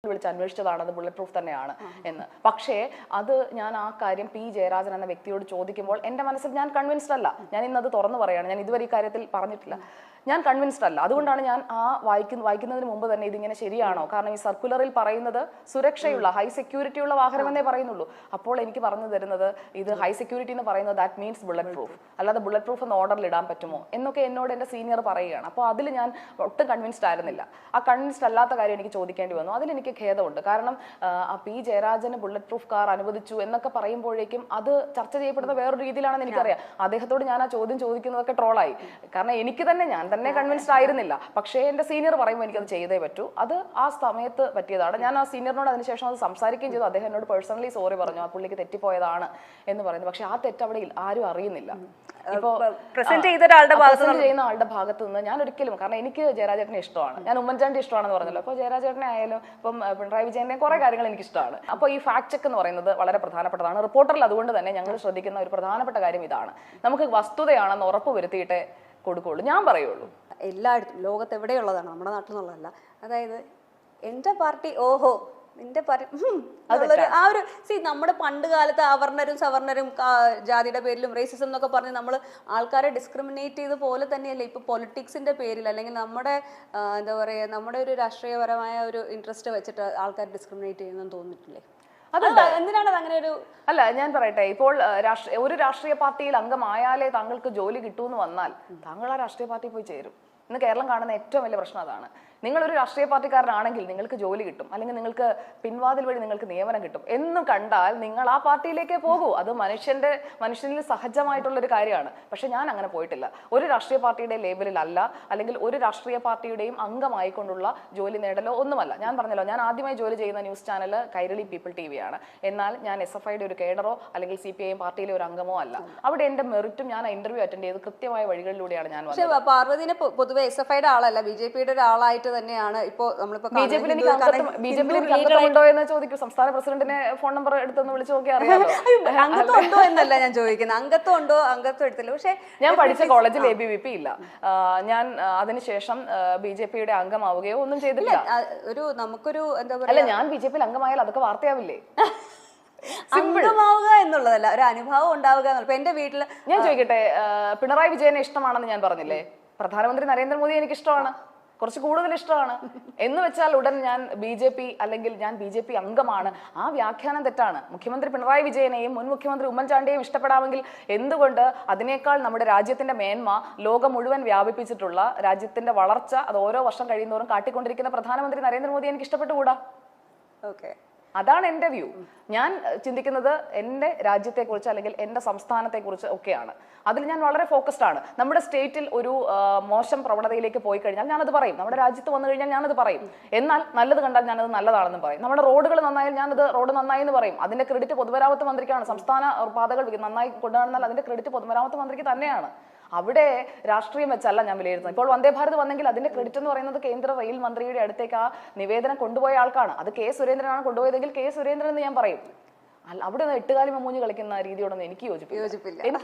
വിളിച്ച് അന്വേഷിച്ചതാണ് അത് bullet proof തന്നെയാണ് എന്ന്. പക്ഷേ അത് ഞാൻ ആ കാര്യം പി ജയരാജൻ എന്ന വ്യക്തിയോട് ചോദിക്കുമ്പോൾ എൻ്റെ മനസ്സിൽ ഞാൻ കൺവിൻസ്ഡ് അല്ല. ഞാൻ ഇന്നത് തുറന്നു പറയുകയാണ്, ഞാൻ ഇതുവരെ ഈ കാര്യത്തിൽ പറഞ്ഞിട്ടില്ല, ഞാൻ കൺവിൻസ്ഡ് അല്ല. അതുകൊണ്ടാണ് ഞാൻ ആ വായിക്കുന്നതിന് മുമ്പ് തന്നെ ഇതിങ്ങനെ ശരിയാണോ, കാരണം ഈ സർക്കുലറിൽ പറയുന്നത് സുരക്ഷയുള്ള ഹൈ സെക്യൂരിറ്റി ഉള്ള വാഹനമെന്നേ പറയുന്നുള്ളൂ. അപ്പോൾ എനിക്ക് പറഞ്ഞു തരുന്നത് ഇത് ഹൈ സെക്യൂരിറ്റി എന്ന് പറയുന്നത് ദാറ്റ് മീൻസ് ബുള്ളറ്റ് പ്രൂഫ്, അല്ലാതെ ബുള്ളറ്റ് പ്രൂഫ് എന്ന് ഓർഡറിൽ ഇടാൻ പറ്റുമോ എന്നൊക്കെ എന്നോട് എൻ്റെ സീനിയർ പറയുകയാണ്. അപ്പോൾ അതിൽ ഞാൻ ഒട്ടും കൺവിൻസ്ഡ് ആയിരുന്നില്ല. ആ കൺവിൻസ്ഡ് അല്ലാത്ത കാര്യം എനിക്ക് ചോദിക്കേണ്ടി വന്നു. അതിലെനിക്ക് ഖേദമുണ്ട്. കാരണം ആ പി ജയരാജന് ബുള്ളറ്റ് പ്രൂഫ് കാർ അനുവദിച്ചു എന്നൊക്കെ പറയുമ്പോഴേക്കും അത് ചർച്ച ചെയ്യപ്പെടുന്ന വേറൊരു രീതിയിലാണെന്ന് എനിക്കറിയാം. അദ്ദേഹത്തോട് ഞാൻ ആ ചോദ്യം ചോദിക്കുന്നതൊക്കെ ട്രോളായി. കാരണം എനിക്ക് തന്നെ ഞാൻ തന്നെ കൺവിൻസ്ഡ് ആയിരുന്നില്ല. പക്ഷേ എൻ്റെ സീനിയർ പറയുമ്പോൾ എനിക്കത് ചെയ്തേ പറ്റൂ. അത് ആ സമയത്ത് പറ്റിയതാണ്. ഞാൻ ആ സീനിയറിനോട് അതിനുശേഷം അത് സംസാരിക്കുകയും ചെയ്തു. അദ്ദേഹം എന്നോട് പേഴ്സണലി സോറി പറഞ്ഞു, ആ പുള്ളിക്ക് തെറ്റിപ്പോയതാണ് എന്ന് പറയുന്നത്. പക്ഷെ ആ തെറ്റ് അവിടെ ആരും അറിയുന്നില്ല. ഇപ്പോ പ്രസന്റ് ചെയ്യുന്ന ആളുടെ ഭാഗത്ത് നിന്ന് ഞാൻ ഒരിക്കലും, കാരണം എനിക്ക് ജയരാജേട്ടനെ ഇഷ്ടമാണ്, ഞാൻ ഉമ്മൻചാണ്ടി ഇഷ്ടമാണെന്ന് പറഞ്ഞല്ലോ. അപ്പോൾ ജയരാജേട്ടനെ ആയാലും ഇപ്പം പിണറായി വിജയന്റെ കുറെ കാര്യങ്ങൾ എനിക്ക് ഇഷ്ടമാണ്. അപ്പോൾ ഈ ഫാക്ട് ചെക്ക് എന്ന് പറയുന്നത് വളരെ പ്രധാനപ്പെട്ടതാണ്. റിപ്പോർട്ടറിൽ അതുകൊണ്ട് തന്നെ ഞങ്ങൾ ശ്രദ്ധിക്കുന്ന ഒരു പ്രധാനപ്പെട്ട കാര്യം ഇതാണ്, നമുക്ക് വസ്തുതയാണെന്ന് ഉറപ്പ് വരുത്തിയിട്ടേ കൊടുക്കുള്ളൂ. ഞാൻ പറയുള്ളൂ, എല്ലായിടത്തും ലോകത്ത് എവിടെയുള്ളതാണ്, നമ്മുടെ നാട്ടിൽ നിന്നുള്ളതല്ല. അതായത് എൻ്റെ പാർട്ടി ഓഹോ നിന്റെ ആ ഒരു നമ്മുടെ പണ്ട് കാലത്ത് അവർണരും സവർണരും ജാതിയുടെ പേരിലും റേസിസം എന്നൊക്കെ പറഞ്ഞ് നമ്മൾ ആൾക്കാരെ ഡിസ്ക്രിമിനേറ്റ് ചെയ്ത പോലെ തന്നെയല്ലേ ഇപ്പൊ പൊളിറ്റിക്സിന്റെ പേരിൽ അല്ലെങ്കിൽ നമ്മുടെ എന്താ പറയുക നമ്മുടെ ഒരു രാഷ്ട്രീയപരമായ ഒരു ഇൻട്രസ്റ്റ് വെച്ചിട്ട് ആൾക്കാർ ഡിസ്ക്രിമിനേറ്റ് ചെയ്യുന്നെന്ന് തോന്നിയിട്ടില്ലേ? എന്തിനാണ് അങ്ങനെ ഒരു അല്ല, ഞാൻ പറയട്ടെ, ഇപ്പോൾ ഒരു രാഷ്ട്രീയ പാർട്ടിയിൽ അംഗമായാലേ താങ്കൾക്ക് ജോലി കിട്ടൂന്ന് വന്നാൽ താങ്കൾ ആ രാഷ്ട്രീയ പാർട്ടി പോയി ചേരും. ഇന്ന് കേരളം കാണുന്ന ഏറ്റവും വലിയ പ്രശ്നം അതാണ്. നിങ്ങളൊരു രാഷ്ട്രീയ പാർട്ടിക്കാരനാണെങ്കിൽ നിങ്ങൾക്ക് ജോലി കിട്ടും, അല്ലെങ്കിൽ നിങ്ങൾക്ക് പിൻവാതിൽ വഴി നിങ്ങൾക്ക് നിയമനം കിട്ടും എന്ന് കണ്ടാൽ നിങ്ങൾ ആ പാർട്ടിയിലേക്കേ പോകൂ. അത് മനുഷ്യനിൽ സഹജമായിട്ടുള്ള ഒരു കാര്യമാണ്. പക്ഷെ ഞാൻ അങ്ങനെ പോയിട്ടില്ല. ഒരു രാഷ്ട്രീയ പാർട്ടിയുടെ ലേബലിലല്ല, അല്ലെങ്കിൽ ഒരു രാഷ്ട്രീയ പാർട്ടിയുടെയും അംഗമായിക്കൊണ്ടുള്ള ജോലി നേടലോ ഒന്നുമല്ല. ഞാൻ പറഞ്ഞല്ലോ, ഞാൻ ആദ്യമായി ജോലി ചെയ്യുന്ന news channel Kairali people TV ആണ്. എന്നാൽ ഞാൻ SFIയുടെ ഒരു കേഡറോ അല്ലെങ്കിൽ CPIM പാർട്ടിയിലെ ഒരു അംഗമോ അല്ല. അവിടെ എൻ്റെ മെറിറ്റും ഞാൻ ഇന്റർവ്യൂ അറ്റൻഡ് ചെയ്ത് കൃത്യമായ വഴികളിലൂടെയാണ് ഞാൻ വന്നത്. പക്ഷേ പാർവതിനെ പൊതുവെ SFIയുടെ ആളല്ല, BJPയുടെ ഒരാളായിട്ട് തന്നെയാണ്. ഇപ്പോ നമ്മളിപ്പോ BJPയിൽ എനിക്ക് അംഗത്വമുണ്ടോ എന്ന് ചോദിക്കും. സംസ്ഥാന പ്രസിഡന്റിനെ ഫോൺ നമ്പർ എടുത്തൊന്ന് വിളിച്ചു നോക്കി അറിയാമോ. അംഗത്വം ഉണ്ടോ എന്നല്ല ഞാൻ ചോദിക്കുന്നത്, അംഗത്വം ഉണ്ടോ, അംഗത്വം എടുത്തില്ല. പക്ഷെ ഞാൻ പഠിച്ച കോളേജിൽ ABVP ഇല്ല. ഞാൻ അതിനുശേഷം BJPയുടെ അംഗമാവുകയോ ഒന്നും ചെയ്തില്ല. നമുക്കൊരു എന്താ പറയുക, അല്ല, ഞാൻ BJPയിൽ അംഗമായാൽ അതൊക്കെ വാർത്തയാവില്ലേ? അംഗമാവുക എന്നുള്ളതല്ല, ഒരു അനുഭവം ഉണ്ടാവുക എന്നുള്ളത്. എന്റെ വീട്ടില് ഞാൻ ചോദിക്കട്ടെ, പിണറായി വിജയനെ ഇഷ്ടമാണെന്ന് ഞാൻ പറഞ്ഞില്ലേ, പ്രധാനമന്ത്രി നരേന്ദ്രമോദി എനിക്ക് ഇഷ്ടമാണ്, കുറച്ച് കൂടുതൽ ഇഷ്ടമാണ് എന്ന് വെച്ചാൽ ഉടൻ ഞാൻ BJP അല്ലെങ്കിൽ ഞാൻ BJP അംഗമാണ്. ആ വ്യാഖ്യാനം തെറ്റാണ്. മുഖ്യമന്ത്രി പിണറായി വിജയനെയും മുൻ മുഖ്യമന്ത്രി ഉമ്മൻചാണ്ടിയെയും ഇഷ്ടപ്പെടാമെങ്കിൽ എന്തുകൊണ്ട് അതിനേക്കാൾ നമ്മുടെ രാജ്യത്തിന്റെ മേന്മ ലോകം മുഴുവൻ വ്യാപിപ്പിച്ചിട്ടുള്ള രാജ്യത്തിന്റെ വളർച്ച അത് ഓരോ വർഷം കഴിയുന്നോറും കാട്ടിക്കൊണ്ടിരിക്കുന്ന പ്രധാനമന്ത്രി നരേന്ദ്രമോദി എനിക്ക് ഇഷ്ടപ്പെട്ടുകൂടാ? ഓക്കെ, അതാണ് എൻ്റെ വ്യൂ. ഞാൻ ചിന്തിക്കുന്നത് എൻ്റെ രാജ്യത്തെക്കുറിച്ച് അല്ലെങ്കിൽ എൻ്റെ സംസ്ഥാനത്തെക്കുറിച്ച് ഒക്കെയാണ്. അതിൽ ഞാൻ വളരെ ഫോക്കസ്ഡ് ആണ്. നമ്മുടെ സ്റ്റേറ്റിൽ ഒരു മോശം പ്രവണതയിലേക്ക് പോയി കഴിഞ്ഞാൽ ഞാനത് പറയും. നമ്മുടെ രാജ്യത്ത് വന്നു കഴിഞ്ഞാൽ ഞാനത് പറയും. എന്നാൽ നല്ലത് കണ്ടാൽ ഞാനത് നല്ലതാണെന്ന് പറയും. നമ്മുടെ റോഡുകൾ നന്നായാൽ ഞാനത് റോഡ് നന്നായി എന്ന് പറയും. അതിന്റെ ക്രെഡിറ്റ് പൊതുമരാമത്ത് മന്ത്രിക്കാണ്. സംസ്ഥാന പാതകൾ നന്നായി കൊണ്ടുവന്നാൽ അതിന്റെ ക്രെഡിറ്റ് പൊതുമരാമത്ത് മന്ത്രിക്ക് തന്നെയാണ്. അവിടെ രാഷ്ട്രീയം വെച്ചല്ല ഞാൻ വിലയിരുത്തുന്നത്. ഇപ്പോൾ വന്ദേ ഭാരത് വന്നെങ്കിൽ അതിന്റെ ക്രെഡിറ്റ് എന്ന് പറയുന്നത് കേന്ദ്ര റെയിൽ മന്ത്രിയുടെ അടുത്തേക്ക് ആ നിവേദനം കൊണ്ടുപോയ ആൾക്കാണ്. അത് K. സുരേന്ദ്രനാണ് കൊണ്ടുപോയതെങ്കിൽ K. സുരേന്ദ്രൻ എന്ന് ഞാൻ പറയും. അവിടെ നിന്ന് എട്ടുകാലി മമ്മൂഞ്ഞ് കളിക്കുന്ന രീതിയോടൊന്നും എനിക്ക്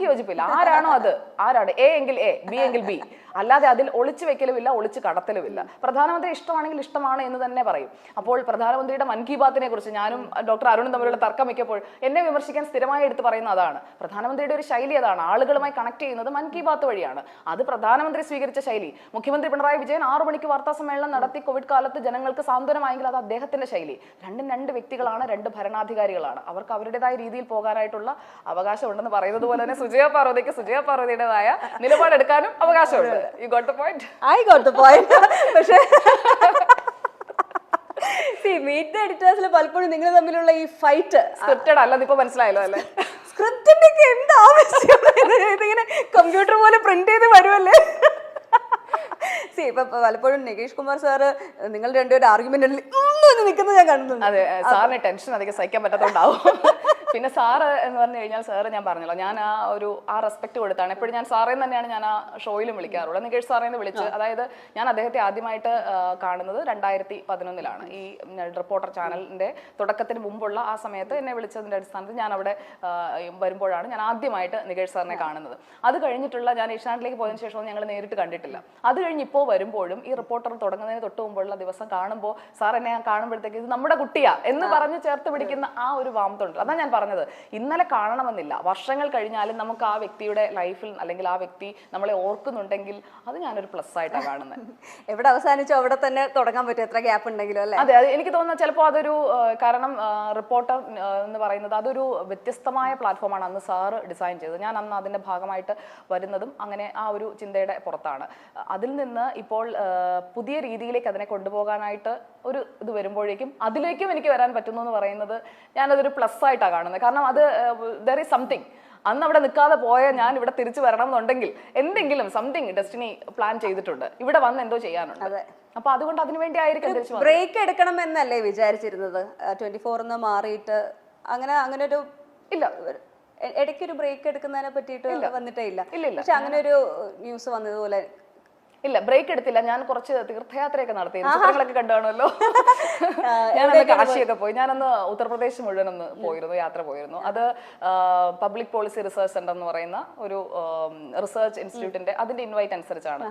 യോജിപ്പില്ല. ആരാണോ അത്, ആരാണ് A എങ്കിൽ A, B എങ്കിൽ B, അല്ലാതെ അതിൽ ഒളിച്ചു വെക്കലുമില്ല, ഒളിച്ചു കടത്തലുമില്ല. പ്രധാനമന്ത്രി ഇഷ്ടമാണെങ്കിൽ ഇഷ്ടമാണ് എന്ന് തന്നെ പറയും. അപ്പോൾ പ്രധാനമന്ത്രിയുടെ മൻ കി ബാത്തിനെ കുറിച്ച് ഞാനും ഡോക്ടർ അരുണും തമ്മിലുള്ള തർക്കം മിക്കപ്പോൾ എന്നെ വിമർശിക്കാൻ സ്ഥിരമായി എടുത്ത് പറയുന്ന അതാണ്. പ്രധാനമന്ത്രിയുടെ ഒരു ശൈലി അതാണ്, ആളുകളുമായി കണക്ട് ചെയ്യുന്നത് മൻ കി ബാത്ത് വഴിയാണ്. അത് പ്രധാനമന്ത്രി സ്വീകരിച്ച ശൈലി. മുഖ്യമന്ത്രി പിണറായി വിജയൻ 6 മണിക്ക് വാർത്താ സമ്മേളനം നടത്തി കോവിഡ് കാലത്ത് ജനങ്ങൾക്ക് സാന്ത്വനമായെങ്കിൽ അത് അദ്ദേഹത്തിന്റെ ശൈലി. രണ്ടും രണ്ട് വ്യക്തികളാണ്, രണ്ട് ഭരണാധികാരികളാണ്. അവർക്ക് അവരുടേതായ രീതിയിൽ പോകാനായിട്ടുള്ള അവകാശം ഉണ്ടെന്ന് പറയുന്നത് പോലെ തന്നെ സുജയ പാർവതിയുടേതായ നിലപാടെടുക്കാനും അവകാശമുണ്ട്. You got the point? I got the point. പക്ഷേ മീറ്റ് ദ എഡിറ്റേഴ്സിൽ പലപ്പോഴും നിങ്ങൾ തമ്മിലുള്ള ഈ ഫൈറ്റ് സ്ക്രിപ്റ്റഡ് അല്ല, ഇപ്പൊ മനസ്സിലായല്ലോ അല്ലേ? സ്ക്രിപ്റ്റിന്റെ ഒക്കെ എന്ത് ആവശ്യം? ഇതിങ്ങനെ കമ്പ്യൂട്ടർ പോലെ പ്രിന്റ് ചെയ്ത് വരുമല്ലേ? ഇപ്പൊ പലപ്പോഴും നികേഷ് കുമാർ സാറ് നിങ്ങൾ രണ്ടുപേരും ആർഗ്യുമെന്റ് നിൽക്കുന്നത് ഞാൻ കാണുന്നുണ്ട്. അതെ, സാറിന് ടെൻഷൻ അധികം സഹിക്കാൻ പറ്റാത്തതുകൊണ്ടാവും. പിന്നെ സാറ് എന്ന് പറഞ്ഞു കഴിഞ്ഞാൽ സാറ് ഞാൻ പറഞ്ഞല്ലോ, ഞാൻ ആ റെസ്പെക്ട് കൊടുത്താണ് എപ്പോഴും. ഞാൻ സാറേന്ന് തന്നെയാണ് ഞാൻ ആ ഷോയിലും വിളിക്കാറുള്ളത്, നികേഷ് സാറേന്ന് വിളിച്ച്. അതായത് ഞാൻ അദ്ദേഹത്തെ ആദ്യമായിട്ട് കാണുന്നത് 2011 ഈ റിപ്പോർട്ടർ ചാനലിന്റെ തുടക്കത്തിന് മുമ്പുള്ള ആ സമയത്ത് എന്നെ വിളിച്ചതിന്റെ അടിസ്ഥാനത്തിൽ ഞാൻ അവിടെ വരുമ്പോഴാണ് ഞാൻ ആദ്യമായിട്ട് നികേഷ് സാറിനെ കാണുന്നത്. അത് കഴിഞ്ഞിട്ടുള്ള ഞാൻ ഏഷ്യാനെറ്റിലേക്ക് പോയതിനു ശേഷം ഞങ്ങൾ നേരിട്ട് കണ്ടിട്ടില്ല. അത് കഴിഞ്ഞ് ഇപ്പോൾ വരുമ്പോഴും ഈ റിപ്പോർട്ടർ തുടങ്ങുന്നതിന് തൊട്ട് മുമ്പുള്ള ദിവസം കാണുമ്പോൾ സാർ എന്നെ കാണുമ്പോഴത്തേക്ക് ഇത് നമ്മുടെ കുട്ടിയാ എന്ന് പറഞ്ഞ് ചേർത്ത് പിടിക്കുന്ന ആ ഒരു വാമത്തുണ്ട്. അതാണ് ഞാൻ പറഞ്ഞത്, ഇന്നലെ കാണണമെന്നില്ല, വർഷങ്ങൾ കഴിഞ്ഞാലും നമുക്ക് ആ വ്യക്തിയുടെ ലൈഫിൽ അല്ലെങ്കിൽ ആ വ്യക്തി നമ്മളെ ഓർക്കുന്നുണ്ടെങ്കിൽ അത് ഞാനൊരു പ്ലസ് ആയിട്ടാണ് കാണുന്നത്. എവിടെ അവസാനിച്ചോ അവിടെ തന്നെ തുടങ്ങാൻ പറ്റും, എത്ര ഗ്യാപ്പ് ഉണ്ടെങ്കിലും അല്ലേ? അതെ, എനിക്ക് തോന്നുന്നത് ചിലപ്പോൾ അതൊരു കാരണം റിപ്പോർട്ടർ എന്ന് പറയുന്നത് അതൊരു വ്യത്യസ്തമായ പ്ലാറ്റ്ഫോമാണ് അന്ന് സാറ് ഡിസൈൻ ചെയ്തത്. ഞാൻ അന്ന് അതിന്റെ ഭാഗമായിട്ട് വരുന്നതും അങ്ങനെ ആ ഒരു ചിന്തയുടെ പുറത്താണ്. അതിൽ നിന്ന് ഇപ്പോൾ പുതിയ രീതിയിലേക്ക് അതിനെ കൊണ്ടുപോകാനായിട്ട് ഒരു ഇത് വരുമ്പോഴേക്കും അതിലേക്കും എനിക്ക് വരാൻ പറ്റുന്നു എന്ന് പറയുന്നത് ഞാനതൊരു പ്ലസ് ആയിട്ടാണ് കാണുന്നത്. കാരണം അത് ദർ ഈസ് സംതിങ്. അന്ന് അവിടെ നിൽക്കാതെ പോയ ഞാൻ ഇവിടെ തിരിച്ചു വരണം എന്നുണ്ടെങ്കിൽ എന്തെങ്കിലും സംതിങ് ഡെസ്റ്റിനി പ്ലാൻ ചെയ്തിട്ടുണ്ട്, ഇവിടെ വന്ന് എന്തോ ചെയ്യാനുണ്ട്. അപ്പൊ അതുകൊണ്ട് അതിനുവേണ്ടി ആയിരിക്കും തിരിച്ചു ബ്രേക്ക് എടുക്കണം എന്നല്ലേ വിചാരിച്ചിരുന്നത്? 24 മാറിയിട്ട് അങ്ങനെ ഒരു ഇല്ല, ഇടയ്ക്കൊരു ബ്രേക്ക് എടുക്കുന്നതിനെ പറ്റിയിട്ട് വന്നിട്ടേ ഇല്ല. പക്ഷെ അങ്ങനെ ഒരു ന്യൂസ് വന്നതുപോലെ ഇല്ല, ബ്രേക്ക് എടുത്തില്ല. ഞാൻ കുറച്ച് തീർത്ഥയാത്രയൊക്കെ നടത്തി, ചിത്രങ്ങളൊക്കെ കണ്ടുകാണല്ലോ. ഞാനന്ന് കാശിയൊക്കെ പോയി. ഞാനന്ന് ഉത്തർപ്രദേശ് മുഴുവൻ ഒന്ന് പോയിരുന്നു, യാത്ര പോയിരുന്നു. അത് പബ്ലിക് പോളിസി റിസർച്ച് സെന്റർ എന്ന് പറയുന്ന ഒരു റിസർച്ച് ഇൻസ്റ്റിറ്റ്യൂട്ടിന്റെ അതിന്റെ ഇൻവൈറ്റ് അനുസരിച്ചാണ്.